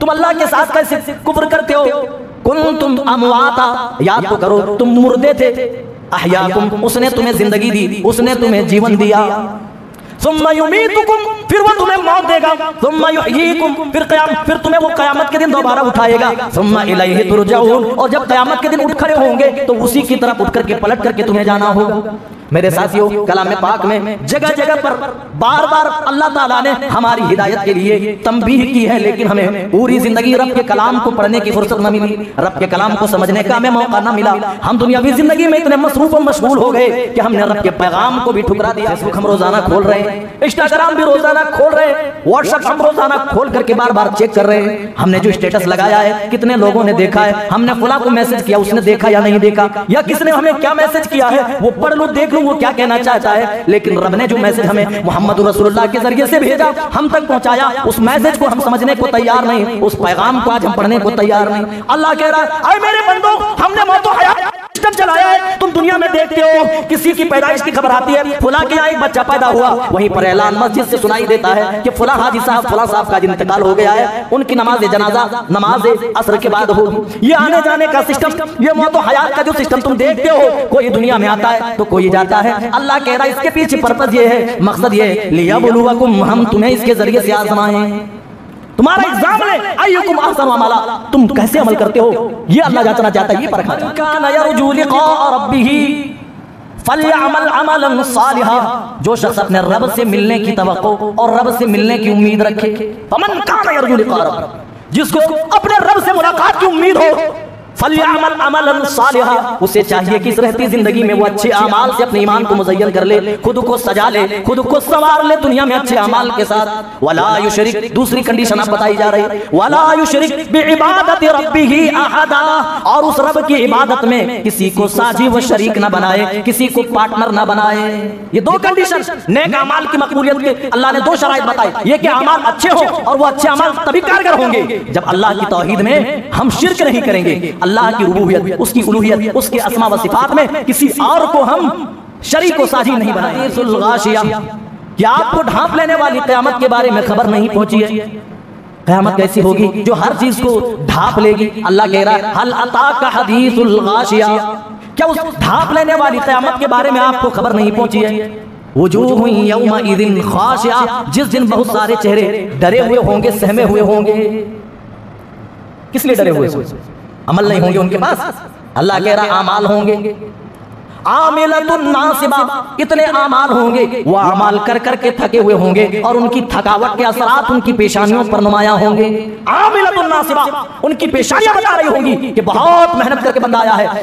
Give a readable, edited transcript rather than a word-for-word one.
तुम अल्लाह के साथ कैसे कुफ्र करते हो? कुंतुम अमवाता, याद तो करो तुम मुर्दे थे। अहयाकुम, उसने तुम्हें जिंदगी दी, उसने तुम्हें जीवन दिया। सुम्मा युमीतुकुम, फिर वो तुम्हें मौत देगा। सुम्मा युहयीकुम, फिर तुम्हें वो कयामत के दिन दोबारा उठाएगा। सुम्मा इलैहि तुरजाऊन, और जब कयामत के दिन उठ खड़े होंगे तो उसी की तरफ उठ करके पलट करके तुम्हें जाना होगा। मेरे साथियों, कलाम पाक में जगह जगह पर बार बार अल्लाह ताला ने हमारी हिदायत के लिए तंबीह की है, लेकिन हमें पूरी जिंदगी रब के कलाम को पढ़ने की फुर्सत न मिली, रब के कलाम को समझने का हमें मौका न मिला। हम दुनियावी जिंदगी में इतने मसरूफ और मशगूल हो गए कि हमने रब के पैगाम को भी ठुकरा दिया। फेसबुक हम रोजाना खोल रहे हैं, इंस्टाग्राम भी रोजाना खोल रहे हैं, व्हाट्सएप हम रोजाना खोल करके बार बार चेक कर रहे हैं। हमने जो स्टेटस लगाया है कितने लोगों ने देखा है, हमने फुला को मैसेज किया, उसने देखा या नहीं देखा, या किसने हमें क्या मैसेज किया है वो पढ़ लो देख लो वो क्या कहना चाहता है। लेकिन रब ने जो मैसेज हमें मोहम्मद रसूलुल्लाह के जरिए से भेजा, हम तक पहुंचाया, उस मैसेज को हम समझने को तैयार नहीं, उस पैगाम को आज हम पढ़ने को तैयार नहीं। अल्लाह कह रहा है, अरे मेरे बंदो, हमने मौत और हयात सिस्टम चलाया है। तुम दुनिया में देखते हो किसी की पैदाइश की खबर आती है, फुला के यहाँ एक बच्चा पैदा हुआ, वहीं पर ऐलान मस्जिद से सुनाई देता है कि फुला हाजी साहब, फुला साहब का इंतकाल हो गया है, उनकी नमाज जनाजा नमाज असर के बाद होगी। ये आने जाने का सिस्टम, ये मौत और हयात का जो सिस्टम तुम देखते हो, कोई दुनिया में आता है तो कोई जाता है। अल्लाह कह रहा है इसके पीछे पर्पस ये है, मकसद ये है, लियबलुवकुम, हम तुम्हें इसके जरिए से आजमाएं, तुम्हारा एग्जाम ले, अय्युकुम अहसनु अमला, तुम कैसे अमल करते हो, ये अल्लाह जांचना चाहता है, ये परखना चाहता है। कान यरजू लिक़ा रब्बिही फलयअमल अमलन सालिहा, जो शख्स अपने रब से मिलने की तवक्को और रब से मिलने की उम्मीद रखे, फमन कान यरजू लिक़ा रब्बिही, जिसको अपने रब से मुलाकात की उम्मीद हो, फलयअमल अमलन सालिहा, उसे चाहिए कि इस रहती जिंदगी में वो अच्छे अमाल से अपने ईमान को मुज़य्यन कर ले, खुद को सजा ले, खुद को संवार ले दुनिया में अच्छे अमाल के साथ। वला युशरिक, दूसरी कंडीशन अब बताई जा रही है, वला युशरिक बिइबादति रब्बिही अहदा, और उस रब की इबादत में किसी को साझी व शरीक न बनाए, किसी को पार्टनर न बनाए। ये दो कंडीशन नेक अमाल की मकबूलियत के अल्लाह ने दो शराइत बताई, ये कि अमाल अच्छे हो, और वो अच्छे अमाल तभी कारगर होंगे जब अल्लाह की तौहीद में हम शिरक नहीं करेंगे, अल्लाह की रुबूबियत, उसकी उलूहियत, उसके अस्मा व सिफात में किसी और को हम शरीक व साझी नहीं बनाएंगे। क्या आपको ढांप लेने वाली क़यामत के बारे में खबर नहीं पहुंची है? क़यामत कैसी होगी जो हर चीज को ढांप लेगी। अल्लाह कह रहा है, हल अताका हदीसुल गाशिया, क्या उस ढांप लेने वाली क़यामत के बारे में आपको खबर नहीं पहुंची है? वजूह यौमइज़िन खाशिया, जिस दिन बहुत सारे चेहरे डरे हुए होंगे, सहमे हुए होंगे। किस लिए डरे हुए? अमल नहीं होंगे उनके पास। अल्लाह कह रहा आमाल होंगे, आमिलतुन नासिबा, इतने आमाल होंगे, वो आमाल कर करके थके हुए होंगे और उनकी थकावट के असरात उनकी पेशानियों पर नुमायां होंगे। आमिलतुन नासिबा, उनकी पेशानियां बता रही होंगी कि बहुत मेहनत करके बंदा आया है।